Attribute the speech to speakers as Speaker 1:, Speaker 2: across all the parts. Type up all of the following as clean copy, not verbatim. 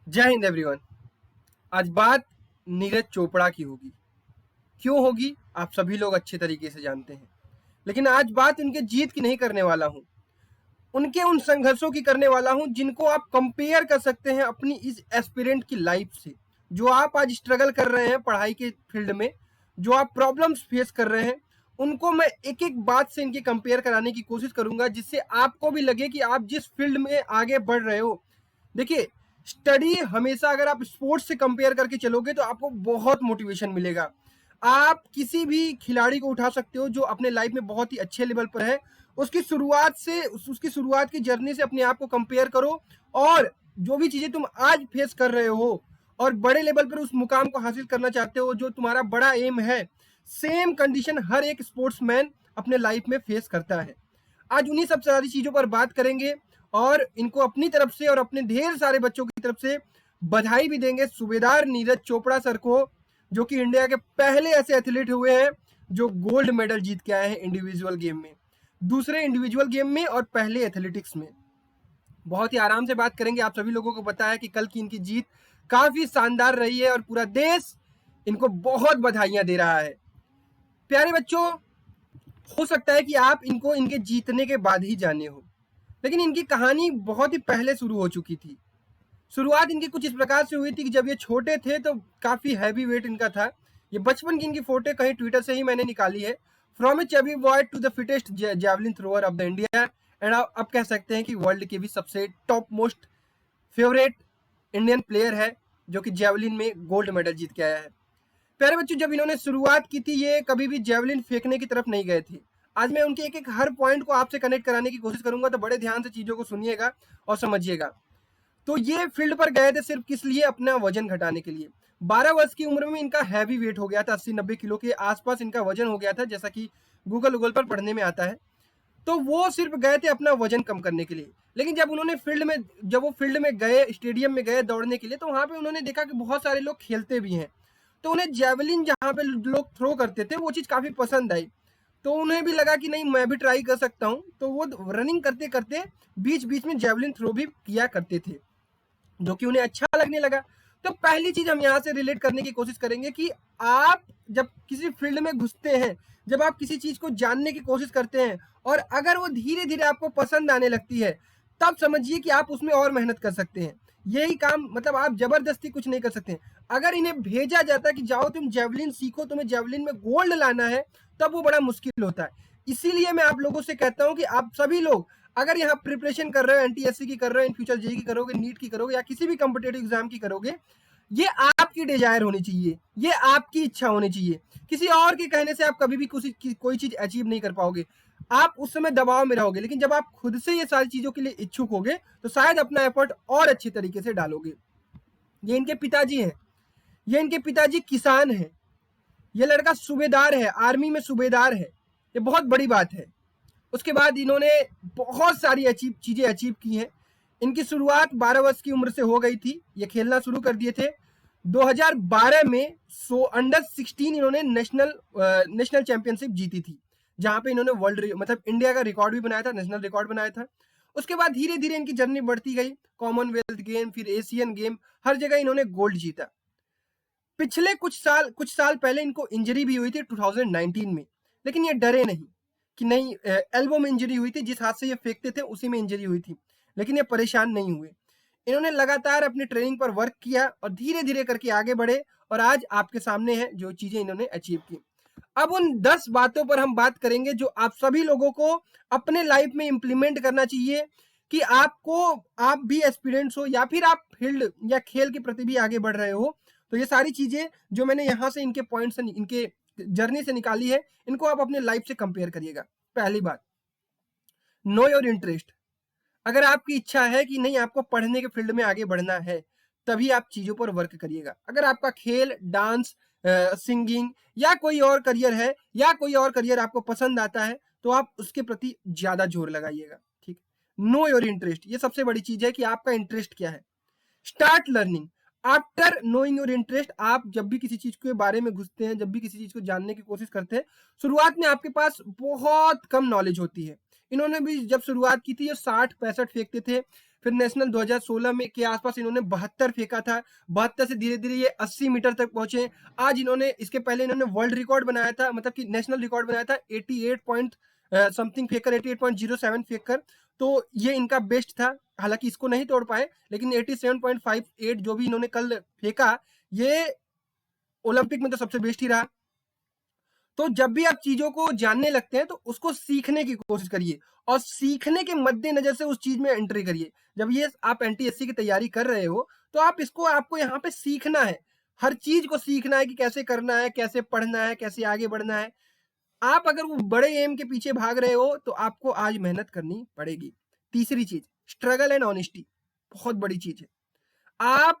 Speaker 1: जय हिंद एवरीवन। आज बात नीरज चोपड़ा की होगी। क्यों होगी आप सभी लोग अच्छे तरीके से जानते हैं, लेकिन आज बात उनके जीत की नहीं करने वाला हूं, उनके उन संघर्षों की करने वाला हूं जिनको आप कंपेयर कर सकते हैं अपनी इस एस्पिरेंट की लाइफ से। जो आप आज स्ट्रगल कर रहे हैं पढ़ाई के फील्ड में, जो आप प्रॉब्लम्स फेस कर रहे हैं, उनको मैं एक एक बात से इनके कंपेयर कराने की कोशिश करूंगा, जिससे आपको भी लगे कि आप जिस फील्ड में आगे बढ़ रहे हो। देखिए, स्टडी हमेशा अगर आप स्पोर्ट्स से कंपेयर करके चलोगे तो आपको बहुत मोटिवेशन मिलेगा। आप किसी भी खिलाड़ी को उठा सकते हो जो अपने लाइफ में बहुत ही अच्छे लेवल पर है, उसकी शुरुआत से उसकी शुरुआत की जर्नी से अपने आप को कंपेयर करो, और जो भी चीजें तुम आज फेस कर रहे हो और बड़े लेवल पर उस मुकाम को हासिल करना चाहते हो, जो तुम्हारा बड़ा एम है, सेम कंडीशन हर एक स्पोर्ट्समैन अपने लाइफ में फेस करता है। आज उन्हीं सब सारी चीजों पर बात करेंगे और इनको अपनी तरफ से और अपने ढेर सारे बच्चों की तरफ से बधाई भी देंगे सूबेदार नीरज चोपड़ा सर को, जो कि इंडिया के पहले ऐसे एथलीट हुए हैं जो गोल्ड मेडल जीत के आए हैं इंडिविजुअल गेम में, दूसरे इंडिविजुअल गेम में और पहले एथलेटिक्स में। बहुत ही आराम से बात करेंगे। आप सभी लोगों को पता है कि कल की इनकी जीत काफी शानदार रही है और पूरा देश इनको बहुत बधाइयां दे रहा है। प्यारे बच्चों, हो सकता है कि आप इनको इनके जीतने के बाद ही जाने हो, लेकिन इनकी कहानी बहुत ही पहले शुरू हो चुकी थी। शुरुआत इनकी कुछ इस प्रकार से हुई थी कि जब ये छोटे थे तो काफी हैवी वेट इनका था। ये बचपन की इनकी फोटो कहीं ट्विटर से ही मैंने निकाली है। From a chubby boy to the fittest javelin thrower of the India, and अब कह सकते हैं कि वर्ल्ड के भी सबसे top most favourite Indian player है, जो कि जैवलिन में गोल्ड मेडल जीत के आया है। प्यारे बच्चों, जब इन्होंने शुरुआत की थी ये कभी भी जैवलिन फेंकने की तरफ नहीं गए थे। आज मैं उनके एक एक हर पॉइंट को आपसे कनेक्ट कराने की कोशिश करूंगा, तो बड़े ध्यान से चीजों को सुनिएगा और समझिएगा। तो ये फील्ड पर गए थे सिर्फ किस लिए? अपना वजन घटाने के लिए। 12 वर्ष की उम्र में इनका हैवी वेट हो गया था, 80-90 किलो के आसपास इनका वजन हो गया था, जैसा कि गूगल पर पढ़ने में आता है। तो वो सिर्फ गए थे अपना वजन कम करने के लिए। लेकिन जब वो फील्ड में गए, स्टेडियम में गए दौड़ने के लिए, तो वहां पे उन्होंने देखा कि बहुत सारे लोग खेलते भी हैं। तो उन्हें जेवलिन जहां पे लोग थ्रो करते थे वो चीज काफी पसंद आई। तो उन्हें भी लगा कि नहीं, मैं भी ट्राई कर सकता हूँ। तो वो रनिंग करते करते बीच बीच में जेवलिन थ्रो भी किया करते थे, जो कि उन्हें अच्छा लगने लगा। तो पहली चीज हम यहाँ से रिलेट करने की कोशिश करेंगे कि आप जब किसी फील्ड में घुसते हैं, जब आप किसी चीज को जानने की कोशिश करते हैं और अगर वो धीरे धीरे आपको पसंद आने लगती है, तब समझिए कि आप उसमें और मेहनत कर सकते हैं। यही काम, मतलब आप जबरदस्ती कुछ नहीं कर सकते। अगर इन्हें भेजा जाता है कि जाओ तुम जेवलिन सीखो, तुम्हें जेवलिन में गोल्ड लाना है, तब वो बड़ा मुश्किल होता है। इसीलिए मैं आप लोगों से कहता हूं कि आप सभी लोग अगर यहाँ प्रिपरेशन कर रहे हो, एनटीएससी की कर रहे हो, इन फ्यूचर जेई की करोगे, नीट की करोगे, या किसी भी कॉम्पिटेटिव एग्जाम की करोगे, ये आपकी डिजायर होनी चाहिए, ये आपकी इच्छा होनी चाहिए। किसी और के कहने से आप कभी भी कोई चीज अचीव नहीं कर पाओगे। आप उस समय दबाव में रहोगे, लेकिन जब आप खुद से ये सारी चीजों के लिए इच्छुक होगे तो शायद अपना एफर्ट और अच्छे तरीके से डालोगे। ये इनके पिताजी हैं, ये इनके पिताजी किसान हैं। ये लड़का सूबेदार है, आर्मी में सूबेदार है। ये बहुत बड़ी बात है। उसके बाद इन्होंने बहुत सारी चीजें अचीव की हैं। इनकी शुरुआत 12 वर्ष की उम्र से हो गई थी, ये खेलना शुरू कर दिए थे। 2012 में अंडर 16 इन्होंने नेशनल चैंपियनशिप जीती थी, जहां पे इन्होंने वर्ल्ड मतलब इंडिया का रिकॉर्ड भी बनाया था, नेशनल रिकॉर्ड बनाया था। उसके बाद धीरे धीरे इनकी जर्नी बढ़ती गई, कॉमनवेल्थ गेम, फिर एशियन गेम, हर जगह इन्होंने गोल्ड जीता। पिछले कुछ साल पहले इनको इंजरी भी हुई थी 2019 में, लेकिन ये डरे नहीं कि नहीं, एल्बो में इंजरी हुई थी, जिस हाथ से ये फेंकते थे उसी में इंजरी हुई थी, लेकिन ये परेशान नहीं हुए। इन्होंने लगातार अपनी ट्रेनिंग पर वर्क किया और धीरे धीरे करके आगे बढ़े, और आज आपके सामने है जो चीजें इन्होंने अचीव की। अब उन 10 बातों पर हम बात करेंगे जो आप सभी लोगों को अपने लाइफ में इंप्लीमेंट करना चाहिए, कि आप भी एस्पिरेंट्स हो या फिर आप फील्ड या खेल के प्रति भी आगे बढ़ रहे हो। तो ये सारी चीजें जो मैंने यहाँ से इनके पॉइंट से, इनके जर्नी से निकाली है, इनको आप अपने लाइफ से कंपेयर करिएगा। पहली बात, नो योर इंटरेस्ट। अगर आपकी इच्छा है कि नहीं, आपको पढ़ने के फील्ड में आगे बढ़ना है, तभी आप चीजों पर वर्क करिएगा। अगर आपका खेल, डांस, सिंगिंग या कोई और करियर है, या कोई और करियर आपको पसंद आता है, तो आप उसके प्रति ज्यादा जोर लगाइएगा। ठीक, नो योर इंटरेस्ट, ये सबसे बड़ी चीज है कि आपका इंटरेस्ट क्या है। Start learning after knowing your interest. आप जब भी किसी चीज के बारे में घुसते हैं, जब भी किसी चीज को जानने की कोशिश करते हैं, शुरुआत में आपके पास बहुत कम नॉलेज होती है। इन्होंने भी जब शुरुआत की थी ये 60-65 फेंकते थे, फिर नेशनल 2016 में के आसपास इन्होंने 72 फेंका था, 72 से धीरे धीरे ये 80 मीटर तक पहुंचे। आज इन्होंने, इसके पहले इन्होंने वर्ल्ड रिकॉर्ड बनाया था, मतलब कि नेशनल रिकॉर्ड बनाया था 88 पॉइंट समथिंग फेंकर, 88.07 फेंककर, तो ये इनका बेस्ट था। हालांकि इसको नहीं तोड़ पाए, लेकिन 87.58 जो भी इन्होंने कल फेंका, ये ओलंपिक में तो सबसे बेस्ट ही रहा। तो जब भी आप चीजों को जानने लगते हैं तो उसको सीखने की कोशिश करिए, और सीखने के मद्देनजर से उस चीज में एंट्री करिए। जब ये आप एनटीएससी की तैयारी कर रहे हो तो आप इसको, आपको यहाँ पे सीखना है, हर चीज को सीखना है कि कैसे करना है, कैसे पढ़ना है, कैसे आगे बढ़ना है। आप अगर वो बड़े एम के पीछे भाग रहे हो तो आपको आज मेहनत करनी पड़ेगी। तीसरी चीज, स्ट्रगल एंड ऑनेस्टी, बहुत बड़ी चीज है। आप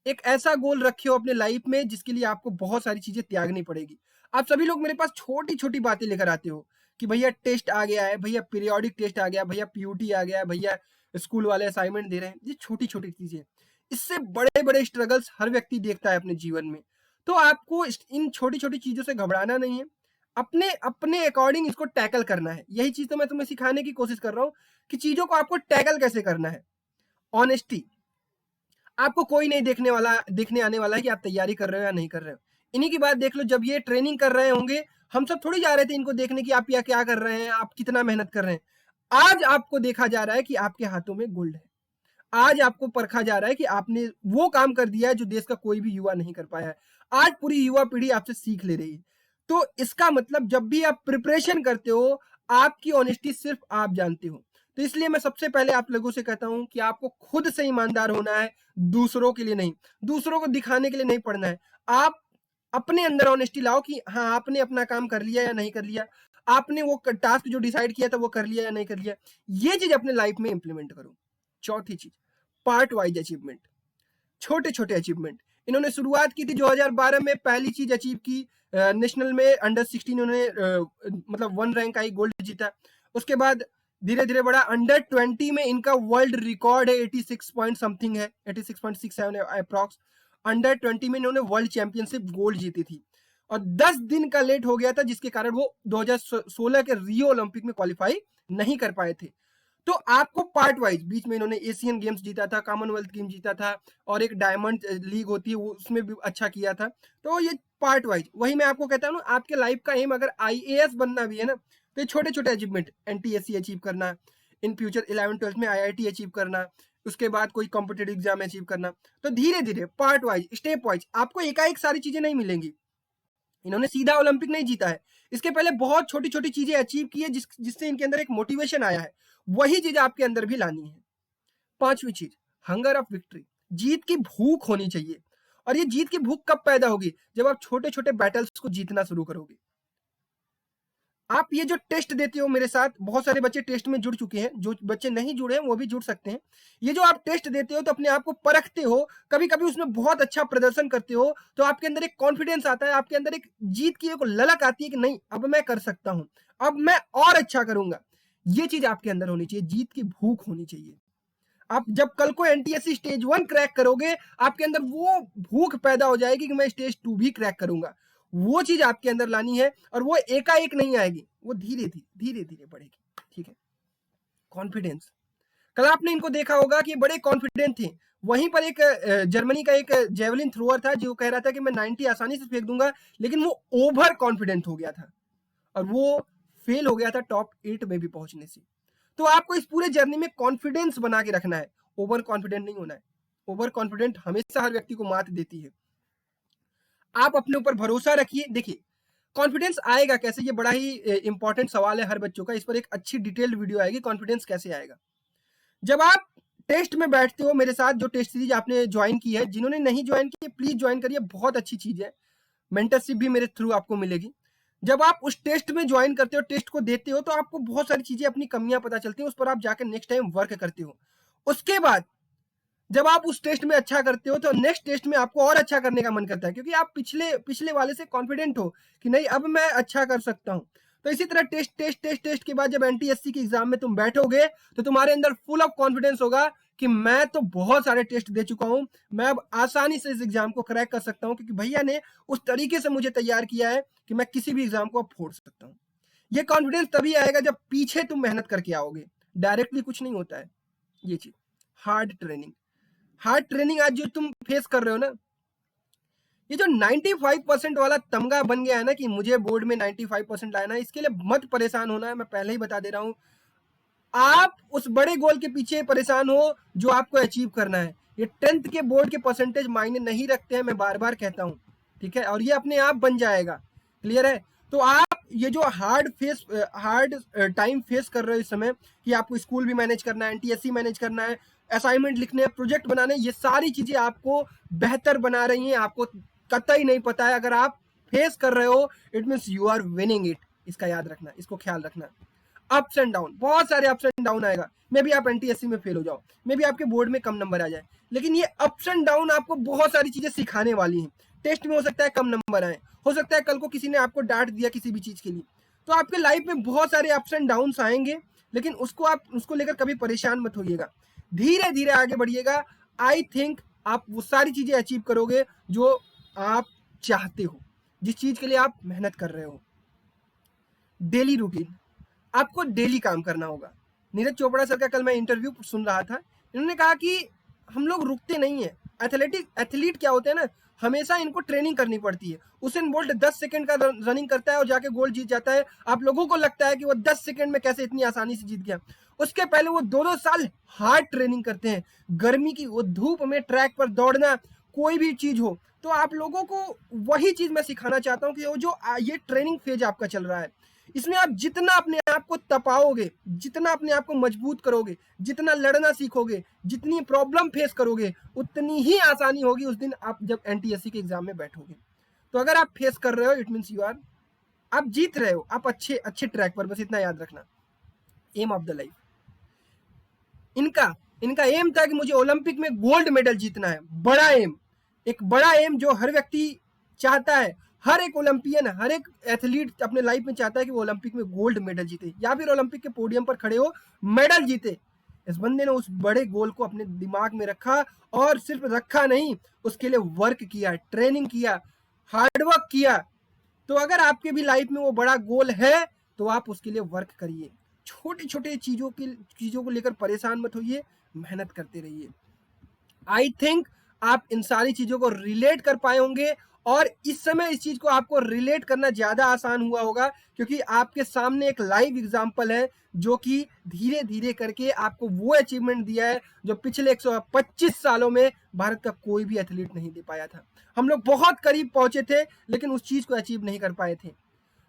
Speaker 1: एक ऐसा गोल रखे हो अपने लाइफ में जिसके लिए आपको बहुत सारी चीजें त्यागनी पड़ेगी। आप सभी लोग मेरे पास छोटी छोटी बातें लेकर आते हो कि भैया टेस्ट आ गया है, भैया पीरियोडिक टेस्ट आ गया, भैया पीयूटी आ गया, भैया स्कूल वाले असाइनमेंट दे रहे हैं। ये छोटी छोटी चीजें, इससे बड़े बड़े स्ट्रगल्स हर व्यक्ति देखता है अपने जीवन में। तो आपको इन छोटी छोटी चीजों से घबराना नहीं है, अपने अपने अकॉर्डिंग इसको टैकल करना है। यही चीज तो मैं तुम्हें सिखाने की कोशिश कर रहा हूँ कि चीजों को आपको टैकल कैसे करना है। ऑनेस्टी, आपको कोई नहीं देखने आने वाला है कि आप तैयारी कर रहे हो या नहीं कर रहे हो। इन्हीं की बात देख लो, जब ये ट्रेनिंग कर रहे होंगे, हम सब थोड़ी जा रहे थे इनको देखने की आप या क्या कर रहे हैं, आप कितना मेहनत कर रहे हैं। आज आपको देखा जा रहा है कि आपके हाथों में गोल्ड है। आज आपको परखा जा रहा है कि आपने वो काम कर दिया है जो देश का कोई भी युवा नहीं कर पाया है। आज पूरी युवा पीढ़ी आपसे सीख ले रही है। तो इसका मतलब जब भी आप प्रिपरेशन करते हो, आपकी ऑनेस्टी सिर्फ आप जानते हो। तो इसलिए मैं सबसे पहले आप लोगों से कहता हूं कि आपको खुद से ईमानदार होना है, दूसरों के लिए नहीं, दूसरों को दिखाने के लिए नहीं पढ़ना है। आप अपने अंदर ऑनेस्टी लाओ कि हाँ, आपने अपना काम कर लिया या नहीं कर लिया, आपने वो टास्क जो डिसाइड किया था वो कर लिया या नहीं कर लिया। ये चीज अपने लाइफ में इंप्लीमेंट करो। चौथी चीज, पार्ट वाइज अचीवमेंट, छोटे छोटे अचीवमेंट। इन्होंने शुरुआत की थी 2012 में, पहली चीज अचीव की, नेशनल में अंडर 16 इन्होंने मतलब 1 रैंक आई, गोल्ड जीता। उसके बाद धीरे धीरे बढ़ा, अंडर 20 में इनका वर्ल्ड रिकॉर्ड है 86 पॉइंट समथिंग है, 86.67 अप्रॉक्स। अंडर 20 में इन्होंने वर्ल्ड चैंपियनशिप गोल्ड जीती थी, और 10 दिन का लेट हो गया था जिसके कारण वो 2016 के रियो ओलंपिक में क्वालिफाई नहीं कर पाए थे। तो आपको पार्ट वाइज, बीच में इन्होंने एशियन गेम्स जीता था, कॉमनवेल्थ गेम जीता था, और एक डायमंड लीग होती है उसमें भी अच्छा किया था। तो ये पार्ट वाइज, वही मैं आपको कहता हूँ ना, आपके लाइफ का एम अगर आईएएस बनना भी है ना, तो ये छोटे छोटे अचीवमेंट, एनटीएससी अचीव करना, इन फ्यूचर 11-12 में आईआईटी अचीव करना, उसके बाद कोई कॉम्पिटेटिव एग्जाम अचीव करना। तो धीरे धीरे पार्ट वाइज, स्टेप वाइज, आपको एकाएक सारी चीजें नहीं मिलेंगी। इन्होंने सीधा ओलंपिक नहीं जीता है, इसके पहले बहुत छोटी छोटी चीजें अचीव की है जिससे इनके अंदर एक मोटिवेशन आया है। वही चीज आपके अंदर भी लानी है। पांचवी चीज, हंगर ऑफ विक्ट्री, जीत की भूख होनी चाहिए। और ये जीत की भूख कब पैदा होगी? जब आप छोटे छोटे बैटल्स को जीतना शुरू करोगे। आप ये जो टेस्ट देते हो मेरे साथ, बहुत सारे बच्चे टेस्ट में जुड़ चुके हैं, जो बच्चे नहीं जुड़े हैं वो भी जुड़ सकते हैं। ये जो आप टेस्ट देते हो तो अपने आप को परखते हो, कभी कभी उसमें बहुत अच्छा प्रदर्शन करते हो, तो आपके अंदर एक कॉन्फिडेंस आता है, आपके अंदर एक जीत की एक ललक आती है कि नहीं, अब मैं कर सकता हूं, अब मैं और अच्छा करूंगा। ये चीज आपके अंदर होनी चाहिए, जीत की भूख होनी चाहिए। आप जब कल को एनटीएससी स्टेज 1 क्रैक करोगे, आपके अंदर वो भूख पैदा हो जाएगी कि मैं स्टेज 2 भी क्रैक करूंगा। वो चीज आपके अंदर लानी है, और वो एकाएक नहीं आएगी, वो धीरे धीरे धीरे बढ़ेगी। ठीक है। कॉन्फिडेंस, कल आपने इनको देखा होगा कि बड़े कॉन्फिडेंट थे। वहीं पर एक जर्मनी का एक जेवलिन थ्रोअर था जो कह रहा था कि मैं 90 आसानी से फेंक दूंगा, लेकिन वो ओवर कॉन्फिडेंट हो गया था और वो फेल हो गया था टॉप 8 में भी पहुंचने से। तो आपको इस पूरे जर्नी में कॉन्फिडेंस बना के रखना है, ओवर कॉन्फिडेंट नहीं होना है। ओवर कॉन्फिडेंट हमेशा हर व्यक्ति को मात देती है। आप अपने ऊपर भरोसा रखिए। देखिए, कॉन्फिडेंस आएगा कैसे, ये बड़ा ही इंपॉर्टेंट सवाल है हर बच्चों का। इस पर एक अच्छी डिटेल्ड वीडियो आएगी, कॉन्फिडेंस कैसे आएगा। जब आप टेस्ट में बैठते हो मेरे साथ, जो टेस्ट सीरीज आपने ज्वाइन की है, जिन्होंने नहीं ज्वाइन की प्लीज ज्वाइन करिए, बहुत अच्छी चीज है। मेंटरशिप भी मेरे थ्रू आपको मिलेगी। जब आप उस टेस्ट में ज्वाइन करते हो, टेस्ट को देते हो, तो आपको बहुत सारी चीजें, अपनी कमियां पता चलती हैं, उस पर आप जाकर नेक्स्ट टाइम वर्क करते हो। उसके बाद जब आप उस टेस्ट में अच्छा करते हो तो नेक्स्ट टेस्ट में आपको और अच्छा करने का मन करता है, क्योंकि आप पिछले वाले से कॉन्फिडेंट हो कि नहीं, अब मैं अच्छा कर सकता हूं। तो इसी तरह टेस्ट टेस्ट टेस्ट टेस्ट के बाद जब एनटीएससी के एग्जाम में तुम बैठोगे तो तुम्हारे अंदर फुल ऑफ कॉन्फिडेंस होगा कि मैं तो बहुत सारे टेस्ट दे चुका हूं, मैं अब आसानी से इस एग्जाम को क्रैक कर सकता हूं, क्योंकि भैया ने उस तरीके से मुझे तैयार किया है कि मैं किसी भी एग्जाम को अब फोड़ सकता हूं। ये कॉन्फिडेंस तभी आएगा जब पीछे तुम मेहनत करके आओगे, डायरेक्टली कुछ नहीं होता है ये चीज। हार्ड ट्रेनिंग, हार्ड ट्रेनिंग आज जो तुम फेस कर रहे हो ना, ये जो 95% वाला तमगा बन गया है ना कि मुझे बोर्ड में 95% लाना है, इसके लिए मत परेशान होना है, मैं पहले ही बता दे रहा हूं। आप उस बड़े गोल के पीछे परेशान हो जो आपको अचीव करना है। ये 10th के बोर्ड के परसेंटेज मायने नहीं रखते हैं, मैं बार बार कहता हूं, ठीक है, और ये अपने आप बन जाएगा। क्लियर है? तो आप ये जो हार्ड टाइम फेस कर रहे हो इस समय, कि आपको स्कूल भी मैनेज करना है, एनटीएससी मैनेज करना है, असाइनमेंट लिखने हैं, प्रोजेक्ट बनाने, ये सारी चीजें आपको बेहतर बना रही हैं, आपको कतई नहीं पता है। अगर आप फेस कर रहे हो, it means you are winning it. इसका याद रखना, इसको ख्याल रखना। अप्स एंड डाउन, बहुत सारे अप्स एंड डाउन आएगा, मे भी आप एनटीएससी में फेल हो जाओ, मे भी आपके बोर्ड में कम नंबर आ जाए, लेकिन ये अप्स एंड डाउन आपको बहुत सारी चीजें सिखाने वाली हैं। टेस्ट में हो सकता है कम नंबर आए, हो सकता है कल को किसी ने आपको डांट दिया किसी भी चीज के लिए, तो आपके लाइफ में बहुत सारे अप्स एंड डाउन आएंगे, लेकिन उसको लेकर कभी परेशान मत होइएगा, धीरे धीरे आगे बढ़िएगा। आई थिंक आप वो सारी चीजें अचीव करोगे जो आप चाहते हो, जिस चीज के लिए आप मेहनत कर रहे हो। डेली रूटीन, आपको डेली काम करना होगा। नीरज चोपड़ा सर का कल मैं इंटरव्यू सुन रहा था, इन्होंने कहा कि हम लोग रुकते नहीं है। एथलीट क्या होते हैं ना, हमेशा इनको ट्रेनिंग करनी पड़ती है। उसेन बोल्ट 10 सेकंड का रनिंग करता है और जाके गोल्ड जीत जाता है। आप लोगों को लगता है कि वो 10 सेकंड में कैसे इतनी आसानी से जीत गया, उसके पहले वो 2-2 साल हार्ड ट्रेनिंग करते हैं। गर्मी की वो धूप में ट्रैक पर दौड़ना, कोई भी चीज हो, तो आप लोगों को वही चीज मैं सिखाना चाहता हूँ कि वो जो ये ट्रेनिंग फेज आपका चल रहा है, इसमें आप जितना अपने आप को तपाओगे, जितना अपने आप को मजबूत करोगे, जितना लड़ना सीखोगे, जितनी प्रॉब्लम फेस करोगे, उतनी ही आसानी होगी उस दिन आप जब एनटीएससी के एग्जाम में बैठोगे। तो अगर आप फेस कर रहे हो, इट मीन्स यू आर, आप जीत रहे हो, आप अच्छे अच्छे ट्रैक पर, बस इतना याद रखना। एम ऑफ द लाइफ, इनका एम था कि मुझे ओलंपिक में गोल्ड मेडल जीतना है। बड़ा एम, एक बड़ा एम जो हर व्यक्ति चाहता है, हर एक ओलंपियन, हर एक एथलीट अपने लाइफ में चाहता है कि वो ओलंपिक में गोल्ड मेडल जीते या फिर ओलंपिक के पोडियम पर खड़े हो मेडल जीते। इस बंदे ने उस बड़े गोल को अपने दिमाग में रखा, और सिर्फ रखा नहीं, उसके लिए वर्क किया, ट्रेनिंग किया, हार्डवर्क किया। तो अगर आपके भी लाइफ में वो बड़ा गोल है, तो आप उसके लिए वर्क करिए। छोटी छोटी चीजों को लेकर परेशान मत होइए, मेहनत करते रहिए। आई थिंक आप इन सारी चीजों को रिलेट कर पाए होंगे, और इस समय इस चीज को आपको रिलेट करना ज्यादा आसान हुआ होगा, क्योंकि आपके सामने एक लाइव एग्जांपल है जो कि धीरे धीरे करके आपको वो अचीवमेंट दिया है जो पिछले 125 सालों में भारत का कोई भी एथलीट नहीं दे पाया था। हम लोग बहुत करीब पहुंचे थे, लेकिन उस चीज को अचीव नहीं कर पाए थे।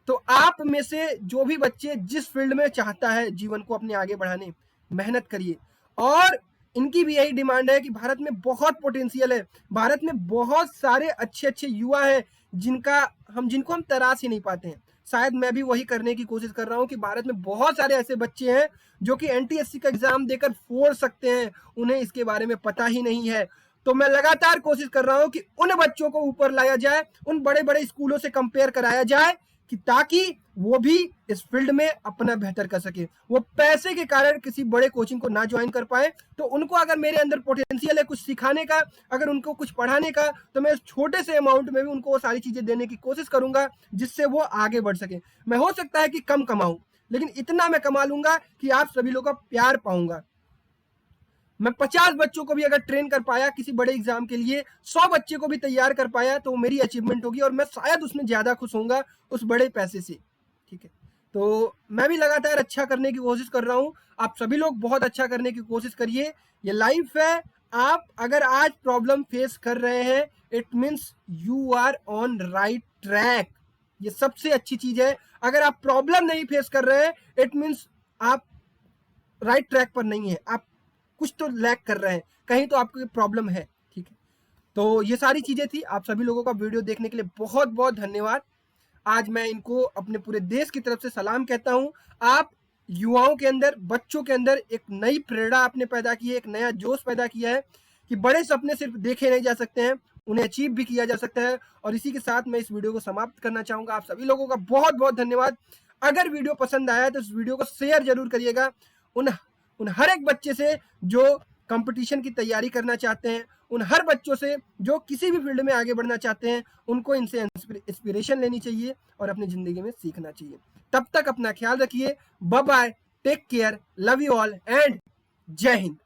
Speaker 1: तो आप में से जो भी बच्चे जिस फील्ड में चाहता है जीवन को अपने आगे बढ़ाने, मेहनत करिए। और इनकी भी यही डिमांड है कि भारत में बहुत पोटेंशियल है, भारत में बहुत सारे अच्छे अच्छे युवा हैं जिनको हम तराश ही नहीं पाते हैं। शायद मैं भी वही करने की कोशिश कर रहा हूं कि भारत में बहुत सारे ऐसे बच्चे हैं जो कि एनटीएससी का एग्जाम देकर फोड़ सकते हैं, उन्हें इसके बारे में पता ही नहीं है। तो मैं लगातार कोशिश कर रहा हूं कि उन बच्चों को ऊपर लाया जाए, उन बड़े बड़े स्कूलों से कंपेयर कराया जाए, कि ताकि वो भी इस फील्ड में अपना बेहतर कर सके। वो पैसे के कारण किसी बड़े कोचिंग को ना ज्वाइन कर पाए, तो उनको अगर मेरे अंदर पोटेंशियल है कुछ सिखाने का, अगर उनको कुछ पढ़ाने का, तो मैं छोटे से अमाउंट में भी उनको वो सारी चीजें देने की कोशिश करूंगा जिससे वो आगे बढ़ सके। मैं हो सकता है कि कम कमाऊं, लेकिन इतना मैं कमा लूंगा कि आप सभी लोगों का प्यार पाऊंगा। मैं 50 बच्चों को भी अगर ट्रेन कर पाया किसी बड़े एग्जाम के लिए, 100 बच्चे को भी तैयार कर पाया, तो मेरी अचीवमेंट होगी, और मैं शायद उसमें ज्यादा खुश होऊंगा उस बड़े पैसे से। ठीक है, तो मैं भी लगातार अच्छा करने की कोशिश कर रहा हूं, आप सभी लोग बहुत अच्छा करने की कोशिश करिए। ये लाइफ है, आप अगर आज प्रॉब्लम फेस कर रहे हैं, it means you are on right track. ये सबसे अच्छी चीज है। अगर आप प्रॉब्लम नहीं फेस कर रहे हैं, इट मीन्स आप राइट ट्रैक पर नहीं है, आप कुछ तो लैक कर रहे हैं, कहीं तो आपको प्रॉब्लम है। ठीक है, तो ये सारी चीजें थी। आप सभी लोगों का वीडियो देखने के लिए बहुत बहुत धन्यवाद। आज मैं इनको अपने पूरे देश की तरफ से सलाम कहता हूं। आप युवाओं के अंदर, बच्चों के अंदर एक नई प्रेरणा आपने पैदा की है, एक नया जोश पैदा किया है कि बड़े सपने सिर्फ देखे नहीं जा सकते हैं, उन्हें अचीव भी किया जा सकता है। और इसी के साथ मैं इस वीडियो को समाप्त करना चाहूंगा। आप सभी लोगों का बहुत बहुत धन्यवाद। अगर वीडियो पसंद आया तो इस वीडियो को शेयर जरूर करिएगा उन उन हर एक बच्चे से जो कंपटीशन की तैयारी करना चाहते हैं, उन हर बच्चों से जो किसी भी फील्ड में आगे बढ़ना चाहते हैं। उनको इनसे इंस्पिरेशन लेनी चाहिए और अपनी जिंदगी में सीखना चाहिए। तब तक अपना ख्याल रखिए। Bye bye, take care, love you all and जय हिंद।